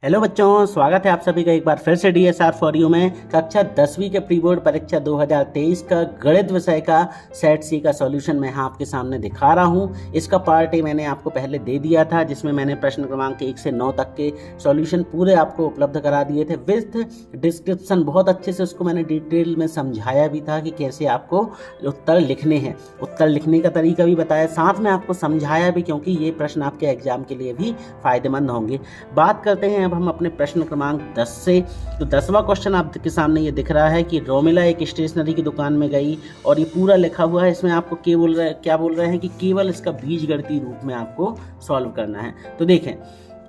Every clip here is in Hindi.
हेलो बच्चों, स्वागत है आप सभी का एक बार फिर से DSR फॉर यू में कक्षा 10वीं के प्री बोर्ड परीक्षा 2023 का गणित विषय का सेट सी का सॉल्यूशन मैं यहाँ आपके सामने दिखा रहा हूँ। इसका पार्ट ए मैंने आपको पहले दे दिया था, जिसमें मैंने प्रश्न क्रमांक 1 से 9 तक के सॉल्यूशन पूरे आपको उपलब्ध करा दिए थे विथ डिस्क्रिप्शन। बहुत अच्छे से उसको मैंने डिटेल में समझाया भी था कि कैसे आपको उत्तर लिखने हैं, उत्तर लिखने का तरीका भी बताया, साथ में आपको समझाया भी, क्योंकि ये प्रश्न आपके एग्जाम के लिए भी फायदेमंद होंगे। बात करते हैं अब हम अपने प्रश्न क्रमांक 10 से। तो 10वां क्वेश्चन आपके सामने ये दिख रहा है कि रोमिला एक स्टेशनरी की दुकान में गई, और ये पूरा लिखा हुआ है। इसमें आपको क्या बोल रहे हैं कि केवल इसका बीजगणितीय रूप में आपको सॉल्व करना है। तो देखें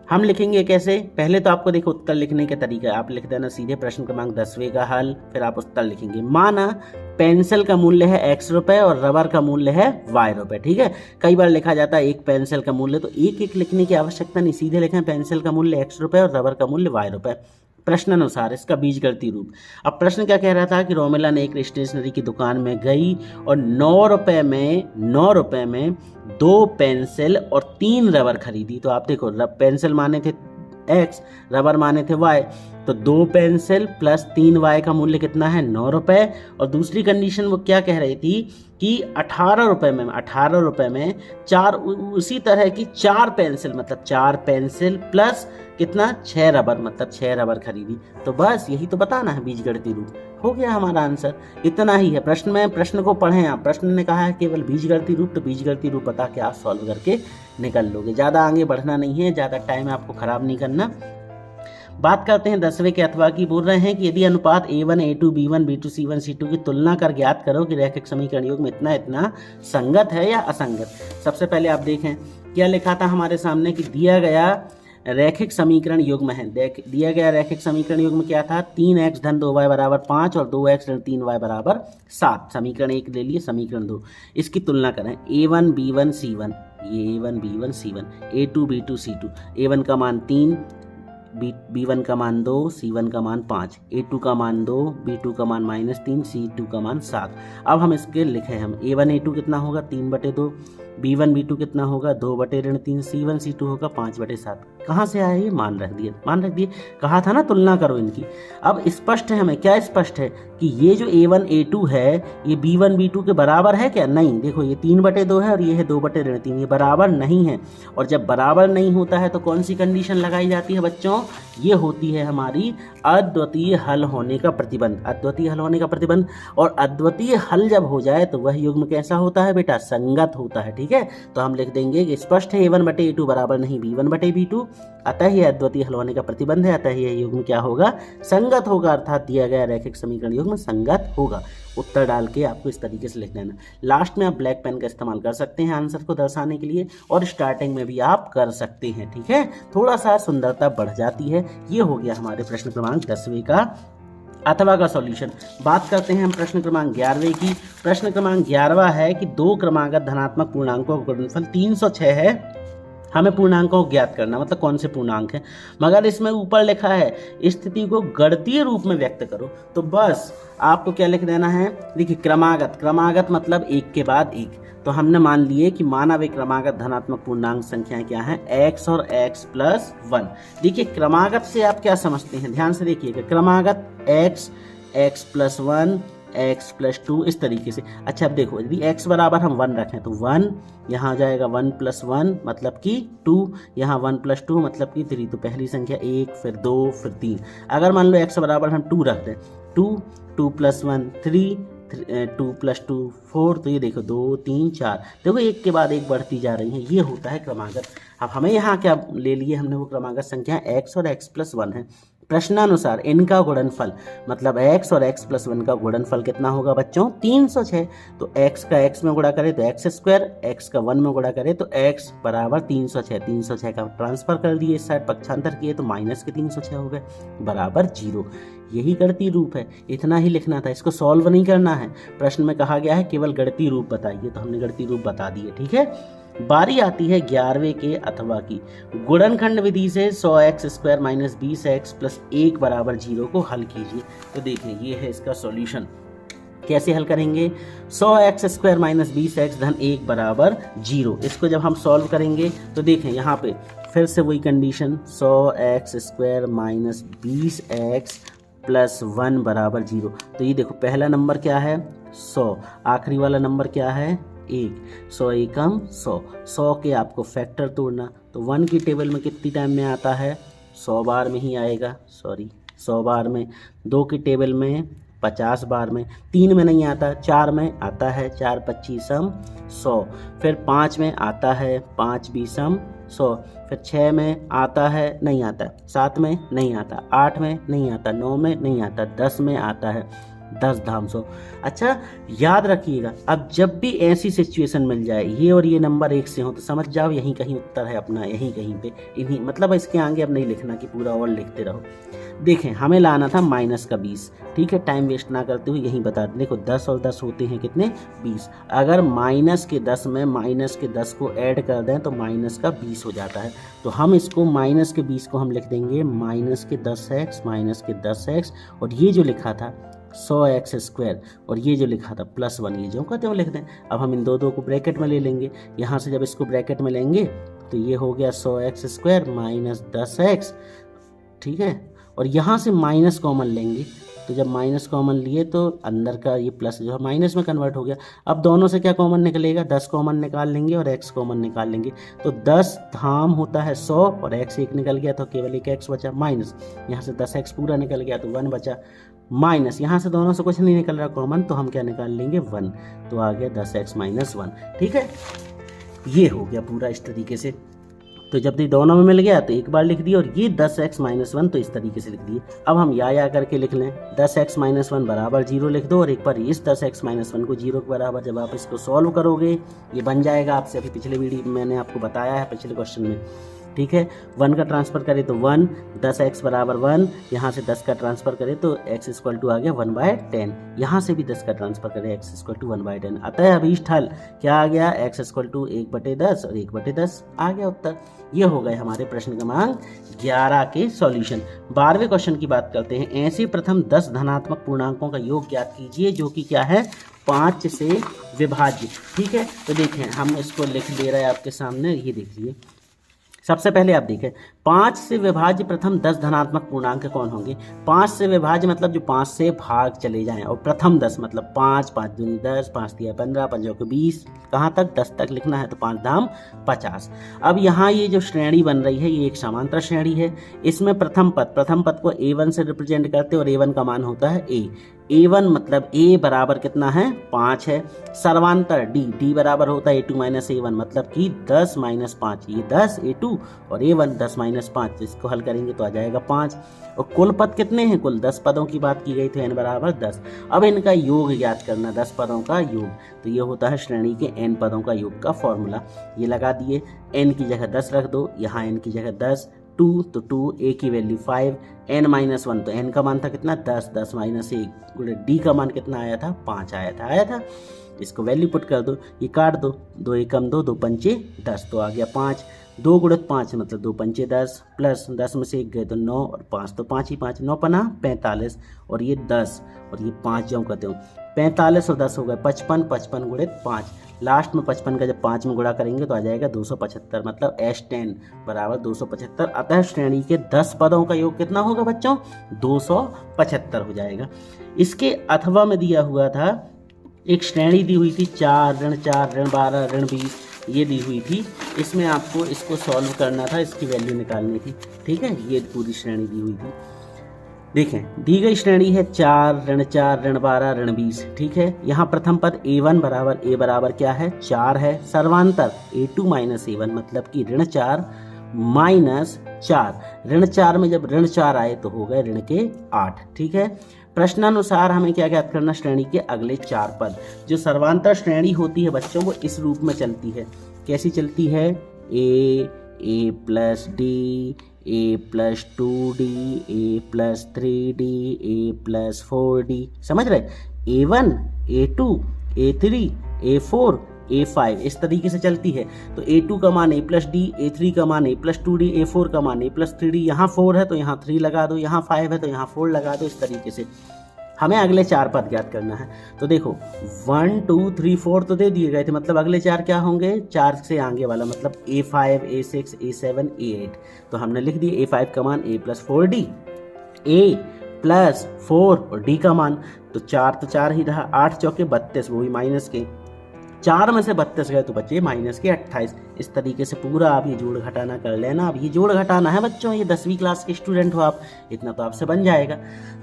हम लिखेंगे कैसे। पहले तो आपको देखो उत्तर लिखने के तरीका, आप लिख देना सीधे प्रश्न क्रमांक 10वें का हल, फिर आप उत्तर लिखेंगे। माना पेंसिल का मूल्य है x रुपए और रबर का मूल्य है y रुपए। ठीक है, कई बार लिखा जाता है एक पेंसिल का मूल्य, तो एक एक लिखने की आवश्यकता नहीं, सीधे लिखें पेंसिल का मूल्य x रुपए और रबर का मूल्य y रुपए। प्रश्नानुसार इसका बीजगणितीय रूप। अब प्रश्न क्या कह रहा था कि रोमिला ने एक स्टेशनरी की दुकान में गई और 9 रुपए में 2 पेंसिल और 3 रबर खरीदी। तो आप देखो पेंसिल माने थे x, रबर माने थे y, तो 2 पेंसिल प्लस 3 y का मूल्य कितना है 9 रुपए। और दूसरी कंडीशन वो क्या कह रही थी कि 18 रुपए में 4 उसी तरह की 4 पेंसिल, मतलब 4 पेंसिल प्लस कितना 6 रबर, मतलब 6 रबर खरीदी। तो बस यही तो बताना है बीजगणितीय रूप, हो गया हमारा आंसर। इतना ही है प्रश्न में। प्रश्न को पढ़ें आप, प्रश्न ने कहा है केवल बीजगणितीय रूप, तो बीजगणितीय रूप बता के आप सॉल्व करके निकल लोगे। ज़्यादा आगे बढ़ना नहीं है, ज़्यादा टाइम आपको खराब नहीं करना। बात करते हैं 10वें के अथवा की। बोल रहे हैं कि यदि अनुपात A1 A2 B1 B2 C1 C2 की तुलना कर ज्ञात करो कि रैखिक समीकरण योग में इतना इतना संगत है या असंगत। सबसे पहले आप देखें क्या लिखा था हमारे सामने कि दिया गया रैखिक समीकरण युग्म है। दिया गया रैखिक समीकरण युग्म क्या था, 3x धन 2y बराबर 5 और 2x ऋण 3y बराबर 7। समीकरण 1 ले लिए, समीकरण 2, इसकी तुलना करें। A1 B1 C1, ये A1 B1 C1, A2 B2 C2, A1 का मान 3, B1 का मान 2, C1 का मान 5, A2 का मान 2, B2 का मान -3, C2 का मान 7। अब हम इसके लिखें हम A1 A2 कितना होगा 3/2, B1 B2 कितना होगा 2/3, C1 C2 होगा 5/7। कहाँ से आया ये, मान रख दिए। कहा था ना तुलना करो इनकी। अब स्पष्ट है, हमें क्या स्पष्ट है कि ये जो A1 A2 है ये B1 B2 के बराबर है क्या, नहीं। देखो ये 3/2 है और ये है 2/3, ये बराबर नहीं है। और जब बराबर नहीं होता है तो कौन सी कंडीशन लगाई जाती है बच्चों, ये होती है हमारी अद्वितीय हल होने का प्रतिबंध। अद्वितीय हल होने का प्रतिबंध, और अद्वितीय हल जब हो जाए तो वह युग्म कैसा होता है बेटा, संगत होता है। ठीक है, तो हम लिख देंगे कि स्पष्ट है A1/A2 बराबर नहीं B1/B2, अतः यह अद्वितीय हल होने का प्रतिबंध है, अतः यह युग्म क्या होगा, संगत होगा, अर्थात दिया गया रैखिक समीकरण युग्म संगत होगा। उत्तर डाल के आपको इस तरीके से लिख देना। लास्ट में आप ब्लैक पेन का इस्तेमाल कर सकते हैं आंसर को दर्शाने के लिए, और स्टार्टिंग में भी आप कर सकते हैं। ठीक है, थोड़ा सा सुंदरता बढ़ जाती है। ये हो गया हमारे प्रश्न क्रमांक 10वें का अथवा का सॉल्यूशन। बात करते हैं हम प्रश्न क्रमांक 11वें की। प्रश्न क्रमांक 11वां है कि 2 क्रमागत धनात्मक पूर्णांकों का गुणनफल 306 है। हमें पूर्णांकों को ज्ञात करना, मतलब कौन से पूर्णांक है। मगर इसमें ऊपर लिखा है स्थिति को गणितीय रूप में व्यक्त करो, तो बस आपको क्या लिख देना है। देखिए क्रमागत मतलब एक के बाद एक। तो हमने मान लिए कि माना वे क्रमागत धनात्मक पूर्णांक संख्याएं क्या है, x और x+1। देखिए क्रमागत से आप क्या समझते हैं, ध्यान से देखिएगा। क्रमागत x+1 x+2 इस तरीके से। अच्छा अब देखो, यदि x बराबर हम 1 रखें तो 1 यहाँ आ जाएगा, 1+1 मतलब कि 2, यहाँ 1+2 मतलब कि 3। तो पहली संख्या 1, फिर 2, फिर 3। अगर मान लो x बराबर हम 2 रख दें, 2+1 3, 2+2 4, तो ये देखो 2 3 4, देखो एक के बाद एक बढ़ती जा रही है। ये होता है क्रमागत। अब हमें यहाँ क्या ले लिए हमने, वो क्रमागत संख्या x और x+1 है। प्रश्नानुसार इनका गुणनफल, मतलब x और x+1 का गुणनफल कितना होगा बच्चों, 306। तो x का x में गुणा करें तो x², x का 1 में गुणा करें तो x बराबर 306। 306 का ट्रांसफर कर दिए इस साइड, पक्षांतर किए तो माइनस के 306 हो गए, बराबर 0। यही गणितीय रूप है, इतना ही लिखना था, इसको सॉल्व नहीं करना है। प्रश्न में कहा गया है केवल गणितीय रूप बताइए, तो हमने गणितीय रूप बता दिए। ठीक है, बारी आती है 11वें के अथवा की। गुणनखंड विधि से 100x² - 20x + 1 = 0 को हल कीजिए। तो देखिए ये है इसका सॉल्यूशन। कैसे हल करेंगे? 100x² माइनस 20x धन 1 बराबर 0। इसको जब हम सॉल्व करेंगे तो देखें यहाँ पे फिर से वही condition, 100x² minus 20x plus 1 बराबर 0। तो ये देखो पहला नंबर क्या है 100, आखिरी वाला नंबर क्या है 1, 100 एकम 100, 100 के आपको फैक्टर तोड़ना, तो 1 की टेबल में कितनी टाइम में आता है 100 बार में ही आएगा, 100 बार में। 2 की टेबल में 50 बार में, 3 में नहीं आता, 4 में आता है, 4 25 100, फिर 5 में आता है, 5 20 100, फिर 6 में आता है, नहीं आता, 7 में नहीं आता, 8 में नहीं आता, 9 में नहीं आता, 10 में आता है, 10 धाम 100। अच्छा याद रखिएगा, अब जब भी ऐसी सिचुएशन मिल जाए ये और ये नंबर एक से हो तो समझ जाओ यहीं कहीं उत्तर है अपना, यहीं कहीं पे, इन्हीं मतलब इसके आगे अब नहीं लिखना कि पूरा और लिखते रहो। देखें हमें लाना था माइनस का 20, ठीक है, टाइम वेस्ट ना करते हुए यहीं बता दें। देखो 10 और 10 होते हैं कितने 20, अगर माइनस के 10 में माइनस के 10 को ऐड कर दें तो माइनस का 20 हो जाता है। तो हम इसको माइनस के 20 को हम लिख देंगे माइनस के 10x माइनस के 10x, और ये जो लिखा था 100x² और ये जो लिखा था +1, ये जो कहते हैं लिख दें। अब हम इन दो को ब्रैकेट में ले लेंगे, यहाँ से जब इसको ब्रैकेट में लेंगे तो ये हो गया 100x² माइनस 10x, ठीक है, और यहाँ से माइनस कॉमन लेंगे, तो जब माइनस कॉमन लिए तो अंदर का ये प्लस जो है माइनस में कन्वर्ट हो गया। अब दोनों से क्या कॉमन निकलेगा, 10 कॉमन निकाल लेंगे और x कॉमन निकाल लेंगे, तो 10 धाम होता है 100 और x एक निकल गया तो केवल एक x बचा, माइनस यहाँ से 10x पूरा निकल गया तो 1 बचा, माइनस यहाँ से दोनों से कुछ नहीं निकल रहा कॉमन, तो हम क्या निकाल लेंगे 1, तो आ गया 10x माइनस 1, ठीक है। ये हो गया पूरा इस तरीके से। तो जब ये दोनों में मिल गया तो एक बार लिख दिए, और ये 10x माइनस 1 तो इस तरीके से लिख दिए। अब हम या करके लिख लें, 10x माइनस 1 बराबर 0 लिख दो, और एक बार इस 10x माइनस 1 को 0 के बराबर जब आप इसको सॉल्व करोगे ये बन जाएगा आपसे, अभी पिछले वीडियो में मैंने आपको बताया है पिछले क्वेश्चन में, ठीक है। 1 का ट्रांसफर करें तो 1, 10x बराबर 1, यहाँ से 10 का ट्रांसफर करें तो x इक्वल टू आ गया 1/10, यहाँ से भी 10 का ट्रांसफर करें x इक्वल टू 1/10। अतः अभीष्ट हल क्या आ गया, x इक्वल टू 1/10 और 1/10 आ गया उत्तर। ये हो गए हमारे प्रश्न क्रमांक 11 के सॉल्यूशन। 12वें क्वेश्चन की बात करते हैं। ऐसे प्रथम 10 धनात्मक पूर्णांकों का योग ज्ञात कीजिए जो कि क्या है 5 से विभाज्य, ठीक है। तो देखें हम इसको लिख दे रहे हैं आपके सामने, ये देखिए। सबसे पहले आप देखें 5 से विभाज्य प्रथम 10 धनात्मक पूर्णांक कौन होंगे। 5 से विभाज्य मतलब जो 5 से भाग चले जाएं, और प्रथम 10 मतलब 5, 5 दूनी 10, 5 तिया 15, 5 चौके 20, कहाँ तक 10 तक लिखना है, तो 5 धाम 50। अब यहाँ ये जो श्रेणी बन रही है ये एक समांतर श्रेणी है। इसमें प्रथम पद को A1 से रिप्रेजेंट करते और A1 का मान होता है A1 मतलब A बराबर कितना है 5 है। सर्वांतर D बराबर होता है A2 माइनस A1 मतलब कि 10 माइनस 5, ये 10 A2 और A1 10 माइनस 5, इसको हल करेंगे तो आ जाएगा 5। और कुल पद कितने हैं, कुल 10 पदों की बात की गई थी, n बराबर 10। अब इनका योग ज्ञात करना, 10 पदों का योग, तो ये होता है श्रेणी के n पदों का योग का फॉर्मूला। ये लगा दिए, n की जगह 10 रख दो, यहाँ n की जगह 10, 2 तो 2, a की वैल्यू 5, n माइनस 1 तो n का मान था कितना 10, 10 माइनस 1, d का मान कितना आया था 5 आया था। इसको वैल्यू पुट कर दो, ये काट दो, 2 एकम 2, 2 पंचे 10 तो आ गया 5। 2 गुणित 5 मतलब 2 पंचे 10, प्लस 10 में से 1 गए तो 9 और 5 तो 5 ही 5, 9 पना 45 और ये 10 और ये 5 जो कहते हो 45 और 10 हो गए 55, 55 गुणित 5, लास्ट में 55 का जब 5 में गुणा करेंगे तो आ जाएगा 275 मतलब S10 बराबर 275। अतः श्रेणी के 10 पदों का योग कितना होगा बच्चों 275 हो जाएगा। इसके अथवा में दिया हुआ था एक श्रेणी दी हुई थी 4 ऋण 12 ऋण 20 ये दी हुई थी, इसमें आपको इसको सॉल्व करना था, इसकी वैल्यू निकालनी थी, ठीक है। ये पूरी श्रेणी दी हुई थी। देखें दी गई श्रेणी है 4 ऋण 12 ऋण 20, ठीक है। यहाँ प्रथम पद A1 बराबर A बराबर क्या है 4 है। सर्वांतर A2 माइनस A1 मतलब कि ऋण 4 माइनस 4, ऋण 4 में जब ऋण 4 आए तो हो गए ऋण के 8, ठीक है। प्रश्नानुसार हमें क्या ज्ञात करना, श्रेणी के अगले 4 पद। जो सर्वांतर श्रेणी होती है बच्चों वो इस रूप में चलती है, कैसी चलती है A plus D, A plus 2D, A plus 3D, A plus 4D, समझ रहे, A1 A2 A3 A4 A5 इस तरीके से चलती है। तो A2 का मान A प्लस D, A3 का मान A प्लस 2D, A4 का मान A प्लस 3D, यहाँ 4 है तो यहाँ 3 लगा दो, यहाँ 5 है तो यहाँ 4 लगा दो, इस तरीके से। हमें अगले 4 पद ज्ञात करना है। तो देखो 1 2 3 4 तो दे दिए गए थे, मतलब अगले 4 क्या होंगे, 4 से आगे वाला मतलब A5 A6 A7 A8। तो हमने लिख दिए A5 का मान A + 4D, A + 4 और D का मान, तो 4 तो 4 ही रहा, 8 चौके 32, वो भी माइनस के, 4 में से 32 गए तो बचे माइनस के 28। इस तरीके से पूरा आप ये जोड़ घटाना कर लेना। अब ये जोड़ घटाना है बच्चों, ये 10वीं क्लास के स्टूडेंट हो आप, इतना तो आपसे बन जाएगा।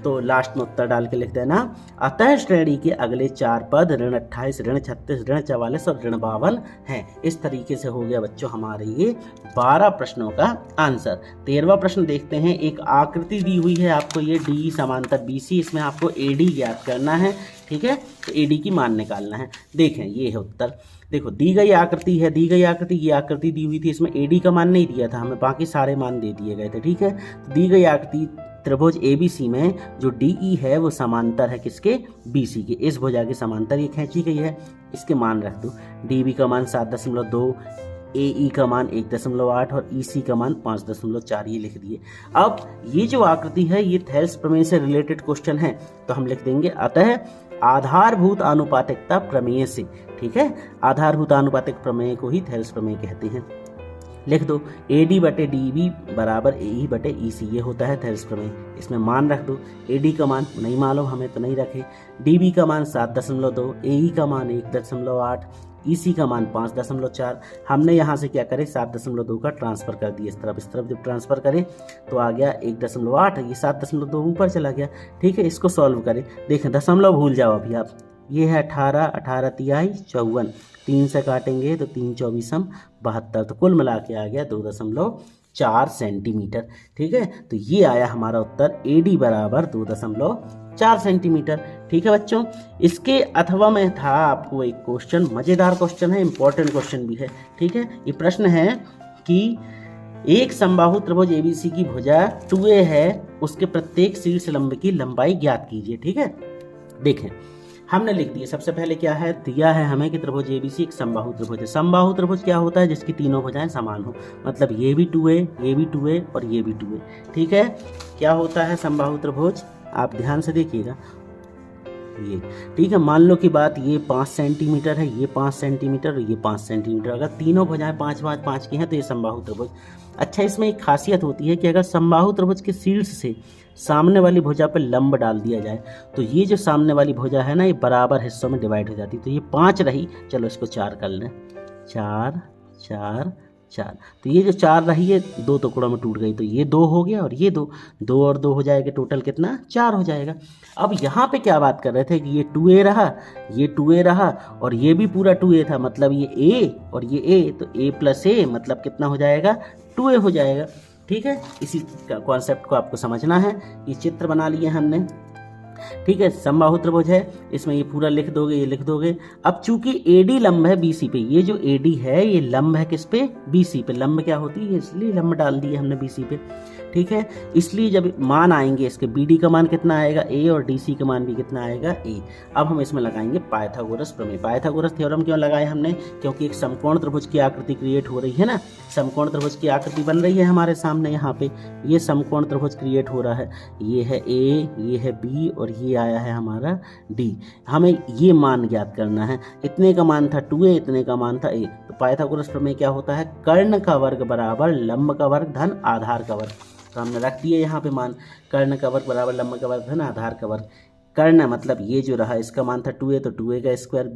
तो लास्ट में उत्तर डाल के लिख देना, अतः श्रेणी के अगले 4 पद ऋण 28 ऋण 36 ऋण 44 और ऋण 52 हैं। इस तरीके से हो गया बच्चों हमारे ये 12 प्रश्नों का आंसर। 13वां प्रश्न देखते हैं। एक आकृति दी हुई है आपको, ये डी समांतर BC, इसमें आपको AD ज्ञात करना है, ठीक है। तो AD की मान निकालना है। देखें ये है उत्तर। देखो दी गई आकृति है, दी गई आकृति, ये आकृति दी हुई थी, इसमें AD का मान नहीं दिया था हमें, बाकी सारे मान दे दिए गए थे, ठीक है। तो दी गई आकृति त्रिभुज ABC में जो DE है वो समांतर है किसके, BC के। इस भुजा के समांतर ये खींची गई है, इसके मान रख दो। DB का मान 7.2, AE का मान 1.8 और EC का मान 5.4, ये लिख दिए। अब ये जो आकृति है ये थेल्स प्रमेय से रिलेटेड क्वेश्चन है, तो हम लिख देंगे अतः आधारभूत आनुपातिकता प्रमेय से, ठीक है। आधारभूत आनुपातिक प्रमेय को ही थेल्स प्रमेय कहते हैं। लिख दो AD/DB बराबर AE/EC, ये होता है थेल्स प्रमेय। इसमें मान रख दो, AD का मान नहीं मालूम हमें तो नहीं रखे, DB का मान 7.2, AE का मान 1.8, EC का मान 5.4। हमने यहाँ से क्या करें, 7.2 का ट्रांसफर कर दिया इस तरफ जब ट्रांसफर करें तो आ गया 1.8, ये 7.2 ऊपर चला गया, ठीक है। इसको सॉल्व करें, देखें दशमलव भूल जाओ अभी आप। ये है 18, 18 तिहाई 54, 3 से काटेंगे तो 3 24 72, तो कुल मिला के आ गया 2.4 सेंटीमीटर, ठीक है। तो ये आया हमारा उत्तर, AD बराबर 2.4 सेंटीमीटर, ठीक है बच्चों। इसके अथवा में था आपको एक क्वेश्चन, मज़ेदार क्वेश्चन है, इंपॉर्टेंट क्वेश्चन भी है, ठीक है। ये प्रश्न है कि एक समबाहु त्रिभुज ABC की भुजा 2A है, उसके प्रत्येक शीर्ष लंब की लंबाई ज्ञात कीजिए, ठीक है। देखें हमने लिख दिया, सबसे पहले क्या है, दिया है हमें कि त्रिभुज ABC एक समबाहु त्रिभुज है। समबाहु त्रिभुज क्या होता है, जिसकी तीनों भुजाएं समान हो, मतलब ये भी 2A, ये भी 2A और ये भी 2A, ठीक है। क्या होता है समबाहु त्रिभुज, आप ध्यान से देखिएगा ये, ठीक है। मान लो कि बात ये 5 सेंटीमीटर है, ये 5 सेंटीमीटर और ये 5 सेंटीमीटर, अगर तीनों भुजाएं 5 5 5 की हैं तो ये समबाहु त्रिभुज। अच्छा, इसमें एक खासियत होती है कि अगर समबाहु त्रिभुज के शीर्ष से सामने वाली भुजा पर लंब डाल दिया जाए तो ये जो सामने वाली भुजा है ना, ये बराबर हिस्सों में डिवाइड हो जाती है। तो ये 5 रही, चलो इसको 4 कर लें, 4 4 4, तो ये जो 4 रही है 2 टुकड़ों में टूट गई, तो ये 2 हो गया और ये 2, 2 और 2 हो जाएगा, टोटल कितना, 4 हो जाएगा। अब यहाँ पे क्या बात कर रहे थे कि ये 2A रहा, ये 2A रहा और ये भी पूरा 2A था, मतलब ये A और ये A, तो A + A मतलब कितना हो जाएगा, 2A हो जाएगा, ठीक है। इसी कॉन्सेप्ट को आपको समझना है। ये चित्र बना लिए हमने, ठीक है। समबाहु त्रिभुज है, इसमें ये पूरा लिख दोगे, ये लिख दोगे। अब चूंकि AD लंब है BC पे, ये जो AD है ये लंब है किस पे, BC पे। लंब क्या होती है, इसलिए लंब डाल दिए हमने BC पे, ठीक है। इसलिए जब मान आएंगे इसके, BD का मान कितना आएगा A और DC का मान भी कितना आएगा A। अब हम इसमें लगाएंगे पाइथागोरस प्रमेय। पाइथागोरस थ्योरम क्यों लगाए हमने, क्योंकि एक समकोण त्रिभुज की आकृति क्रिएट हो रही है ना, समकोण त्रिभुज की आकृति बन रही है हमारे सामने, यहाँ पे ये समकोण त्रिभुज क्रिएट हो रहा है, ये है A, ये है B और ये आया है हमारा D। हमें ये मान ज्ञात करना है, इतने का मान था 2A, इतने का मान था A। तो पाइथागोरस प्रमेय क्या होता है, कर्ण का वर्ग बराबर लंब का वर्ग धन आधार का वर्ग। तो हमने रख दिया यहाँ पे मान, कर्ण का वर्ग बराबर लंब का वर्ग धन आधार का वर्ग। कर्ण मतलब ये जो रहा, इसका मान था 2A, तो 2A का स्क्वायर,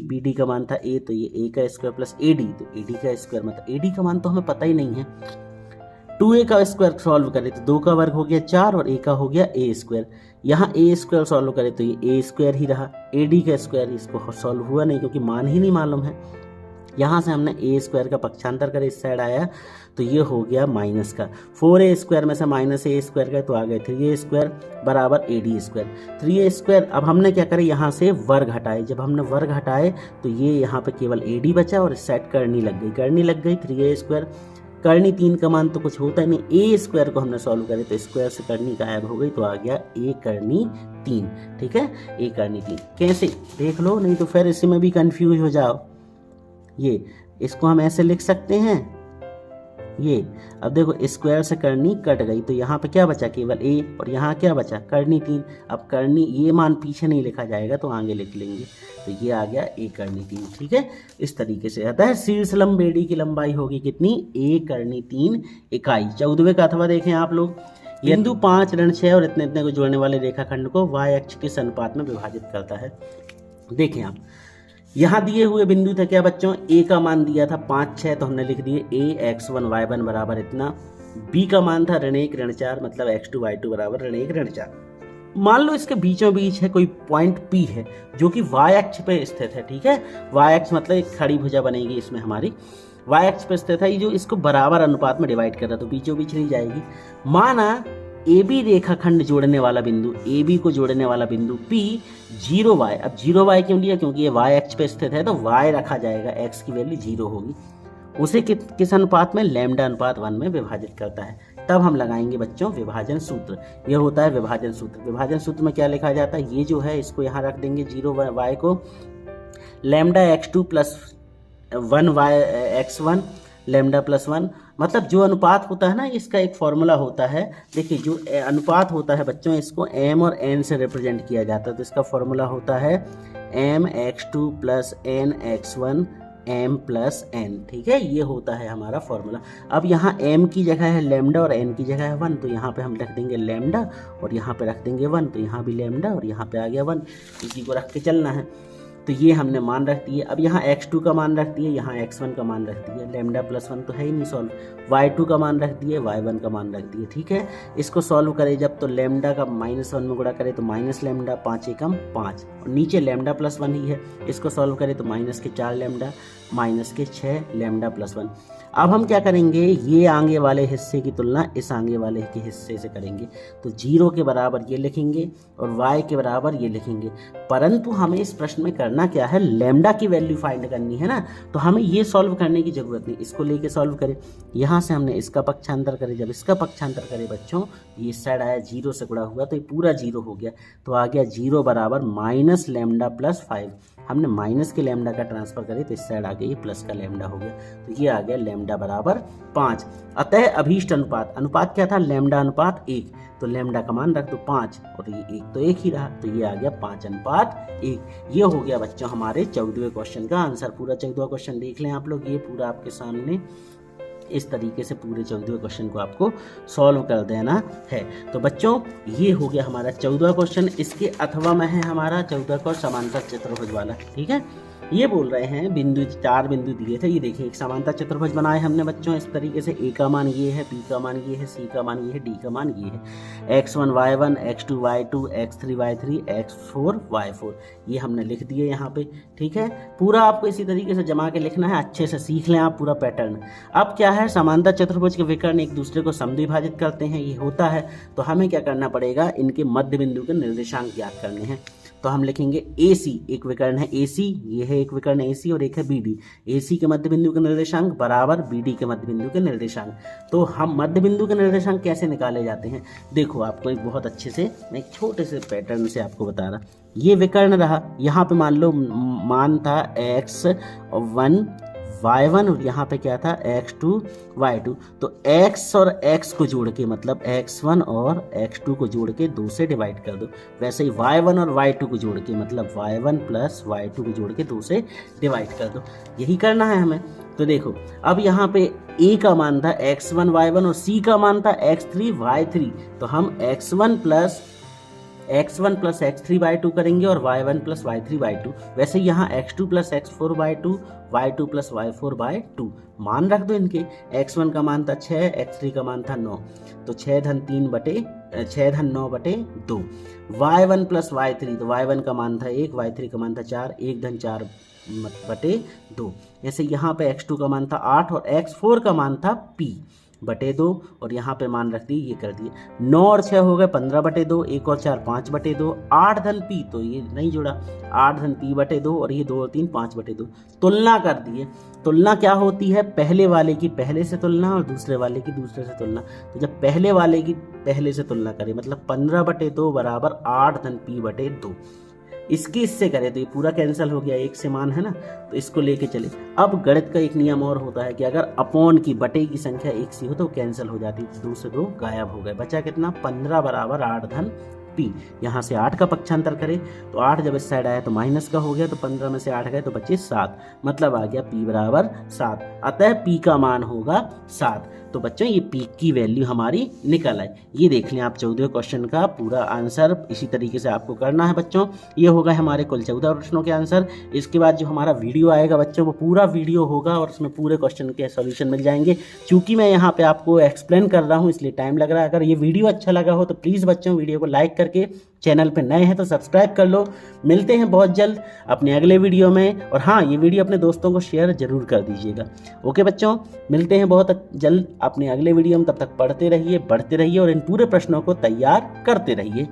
BD का मान था A, तो ये A का स्क्वायर प्लस AD, तो AD का स्क्वायर, मतलब AD का मान तो हमें पता ही नहीं है। 2A का स्क्वायर सॉल्व करें तो 2 का वर्ग हो गया 4 और A का हो गया A स्क्वायर। यहाँ A स्क्वायर सॉल्व करें तो ये A स्क्वायर ही रहा, AD का स्क्वायर इसको सॉल्व हुआ नहीं क्योंकि मान ही नहीं मालूम है। यहाँ से हमने A स्क्वायर का पक्षांतर कर इस साइड आया तो ये हो गया माइनस का, 4A स्क्वायर में से माइनस A स्क्वायर का तो आ गए 3A स्क्वायर बराबर AD स्क्वायर। 3A स्क्वायर, अब हमने क्या करें, यहाँ से वर्ग हटाए, जब हमने वर्ग हटाए तो ये यहाँ पे केवल AD बचा और इस साइड करनी लग गई 3A स्क्वायर। करनी 3 का मान तो कुछ होता ही नहीं, A स्क्वायर को हमने सॉल्व करे तो स्क्वायर से करनी गायब हो गई, तो आ गया A करनी 3, ठीक है। A करनी 3 कैसे देख लो, नहीं तो फिर इसी में भी कंफ्यूज हो जाओ। ये इसको हम ऐसे लिख सकते हैं, ये। अब देखो स्क्वायर से करनी कट गई तो यहाँ पे क्या बचा, केवल a, और यहाँ क्या बचा, करनी 3। अब करनी, ये मान पीछे नहीं लिखा जाएगा तो आगे लिख लेंगे, तो ये आ गया a करनी 3। ठीक है, इस तरीके से आता है। शीर्ष लंब बेड़ी की लंबाई होगी कितनी, a करनी 3 इकाई। 14वें का अथवा देखें आप लोग, बिंदु 5 ऋण 6 और इतने इतने को जोड़ने वाले रेखाखंड को y अक्ष के अनुपात में विभाजित करता है। देखें आप, यहाँ दिए हुए बिंदु थे क्या बच्चों, a का मान दिया था 5 6, तो हमने लिख दिए a x1 y1 बराबर इतना। b का मान था ऋण 1 ऋण 4, मतलब x2 y2 बराबर ऋण 1 ऋण 4। मान लो इसके बीचों बीच है कोई पॉइंट P है जो कि y अक्ष पे स्थित है। ठीक है, y अक्ष मतलब एक खड़ी भुजा बनेगी इसमें हमारी, y अक्ष पे स्थित है, ये जो इसको बराबर अनुपात में डिवाइड कर रहा है तो बीचों बीच नहीं जाएगी। माना AB रेखाखंड जोड़ने वाला बिंदु, AB को जोड़ने वाला बिंदु P 0y। अब 0y क्यों लिया, क्योंकि ये y अक्ष पे स्थित है तो y रखा जाएगा, x की वैल्यू 0 होगी। उसे किस अनुपात में, लैम्डा अनुपात 1 में विभाजित करता है। तब हम लगाएंगे बच्चों विभाजन सूत्र, ये होता है विभाजन सूत्र। विभाजन सूत्र में क्या लिखा जाता है, ये जो है इसको यहाँ रख देंगे 0y को, lambda x2 plus 1y x1 lambda plus 1, मतलब जो अनुपात होता है ना, इसका एक फॉर्मूला होता है। देखिए जो अनुपात होता है बच्चों, इसको m और n से रिप्रेजेंट किया जाता है, तो इसका फॉर्मूला होता है m x2 plus n x1 m plus n। ठीक है, ये होता है हमारा फॉर्मूला। अब यहाँ m की जगह है लैम्डा और n की जगह है 1, तो यहाँ पे हम रख देंगे लैम्डा और यहाँ पे रख देंगे 1, तो यहाँ भी लैम्डा और यहाँ पे आ गया 1। इसी को रख के चलना है। तो ये हमने मान रख दिए। अब यहाँ x2 का मान रख दिए, यहाँ x1 का मान रख दिए, लैम्डा प्लस 1 तो है ही नहीं सॉल्व, y2 का मान रख दिए, y1 का मान रख दिए। ठीक है, इसको सॉल्व करें जब तो लैम्डा का -1 में गुणा करें तो माइनस लैम्डा, 5 एकम 5, और नीचे लैम्डा प्लस 1 ही है, इसको सॉल्व करें तो माइनस के 4 लैम्डा, माइनस के 6 लैम्डा प्लस 1। अब हम क्या करेंगे, ये आगे वाले हिस्से की तुलना इस आगे वाले के हिस्से से करेंगे, तो 0 के बराबर ये लिखेंगे और y के बराबर ये लिखेंगे। परंतु हमें इस प्रश्न में करना क्या है, लैम्डा की वैल्यू फाइंड करनी है ना, तो हमें ये सॉल्व करने की जरूरत नहीं, इसको लेके सॉल्व करें। यहाँ से हमने इसका पक्षांतर करें, जब इसका पक्षांतर करें बच्चों, ये साइड आया 0 से गुणा हुआ तो ये पूरा 0 हो गया, तो आ गया 0 बराबर माइनस लैम्डा प्लस 5। हमने माइनस के लैम्डा का ट्रांसफर करे तो इस साइड आ गया ये प्लस का लैम्डा हो गया, तो ये आ गया लैम्डा बराबर 5। अतः अभीष्ट अनुपात, अनुपात क्या था, लैम्डा अनुपात 1, तो लैम्डा का मान रख दो 5 और ये 1 तो 1 ही रहा, तो ये आ गया 5:1। ये हो गया बच्चों हमारे 14वें क्वेश्चन का आंसर। पूरा 14वां क्वेश्चन देख लें आप लोग, ये पूरा आपके सामने इस तरीके से पूरे 14वें क्वेश्चन को आपको सॉल्व कर देना है। तो बच्चों ये हो गया हमारा 14वां क्वेश्चन। इसके अथवा में है हमारा 14 का समांतर चतुर्भुज वाला। ठीक है, ये बोल रहे हैं बिंदु 4 बिंदु दिए थे, ये देखिए एक समांतर चतुर्भुज बनाए हमने बच्चों इस तरीके से। a का मान ये है, b का मान ये है, c का मान ये है, d का मान ये है। x1 y1 x2 y2 x3 y3 x4 y4 ये हमने लिख दिए यहाँ पे। ठीक है, पूरा आपको इसी तरीके से जमा के लिखना है, अच्छे से सीख लें आप पूरा पैटर्न। अब क्या है, समांतर चतुर्भुज के विकर्ण एक दूसरे को समद्विभाजित करते हैं, ये होता है, तो हमें क्या करना पड़ेगा, इनके मध्य बिंदु के निर्देशांक ज्ञात करने हैं। तो हम लिखेंगे AC, एक विकर्ण है AC, ये है एक विकर्ण AC और एक है BD। AC के मध्य बिंदु के निर्देशांक बराबर BD के मध्य बिंदु के निर्देशांक। तो हम मध्य बिंदु के निर्देशांक कैसे निकाले जाते हैं, देखो आपको एक बहुत अच्छे से मैं एक छोटे से पैटर्न से आपको बता रहा। ये विकर्ण रहा, यहाँ पे मान लो मान था x1 y1 और यहाँ पे क्या था x2 y2, तो x और x को जोड़ के मतलब x1 और x2 को जोड़ के 2 से डिवाइड कर दो। वैसे ही y1 और y2 को जोड़ के मतलब y1 प्लस y2 को जोड़ के 2 से डिवाइड कर दो, यही करना है हमें। तो देखो अब यहाँ पे a का मान था x1 y1 और c का मान था x3 y3, तो हम x1 प्लस x3 y2 करेंगे और y1 प्लस y3 y2। वैसे यहाँ x2 plus x4 y2 y2 plus y4 y2 मान रख दो इनके। x1 का मान था 6, x3 का मान था 9, तो 6 धन 9 बटे 2। y1 प्लस y3, तो y1 का मान था 1, y3 का मान था 4, 1 धन 4 बटे 2। जैसे यहाँ पे x2 का मान था 8 और x4 का मान था p बटे 2 और यहाँ पे मान रख दिए, ये कर दिए। 9 और 6 हो गए 15 बटे 2, 1 और 4 5 बटे 2, 8 धन p, तो ये नहीं जुड़ा, 8 धन p बटे 2 और ये 2 और 3 5 बटे 2। तुलना कर दिए। तुलना क्या होती है, पहले वाले की पहले से तुलना और दूसरे वाले की दूसरे से तुलना। तो जब पहले वाले की पहले से तुलना करें मतलब 15 बटे 2 बराबर 8 धन p बटे 2। इसकी इससे करें तो ये पूरा कैंसिल हो गया, एक से मान है ना, तो इसको लेके चले। अब गणित का एक नियम और होता है कि अगर अपॉन की बटे की संख्या एक सी हो तो कैंसिल हो जाती है, 2 से 2 गायब हो गए, बचा कितना 15 बराबर 8 धन P। यहाँ से 8 का पक्षांतर करें तो 8 जब इस साइड आया तो माइनस का हो गया, तो 15 में से 8 गए तो बचे 7, मतलब आ गया P बराबर 7। अतः P का मान होगा 7। तो बच्चों ये P की वैल्यू हमारी निकल आई। ये देख लें आप 14वें क्वेश्चन का पूरा आंसर इसी तरीके से आपको करना है बच्चों। ये होगा हमारे कुल 14 प्रश्नों के आंसर। इसके बाद जो हमारा वीडियो आएगा बच्चों वो पूरा वीडियो होगा और उसमें पूरे क्वेश्चन के सॉल्यूशन मिल जाएंगे। चूंकि मैं यहाँ पे आपको एक्सप्लेन कर रहा हूँ इसलिए टाइम लग रहा है। अगर ये वीडियो अच्छा लगा हो तो प्लीज़ बच्चों वीडियो को लाइक करके, चैनल पे नए हैं तो सब्सक्राइब कर लो। मिलते हैं बहुत जल्द अपने अगले वीडियो में, और हाँ, ये वीडियो अपने दोस्तों को शेयर जरूर कर दीजिएगा। ओके बच्चों, मिलते हैं बहुत जल्द अपने अगले वीडियो में। तब तक पढ़ते रहिए, बढ़ते रहिए और इन पूरे प्रश्नों को तैयार करते रहिए।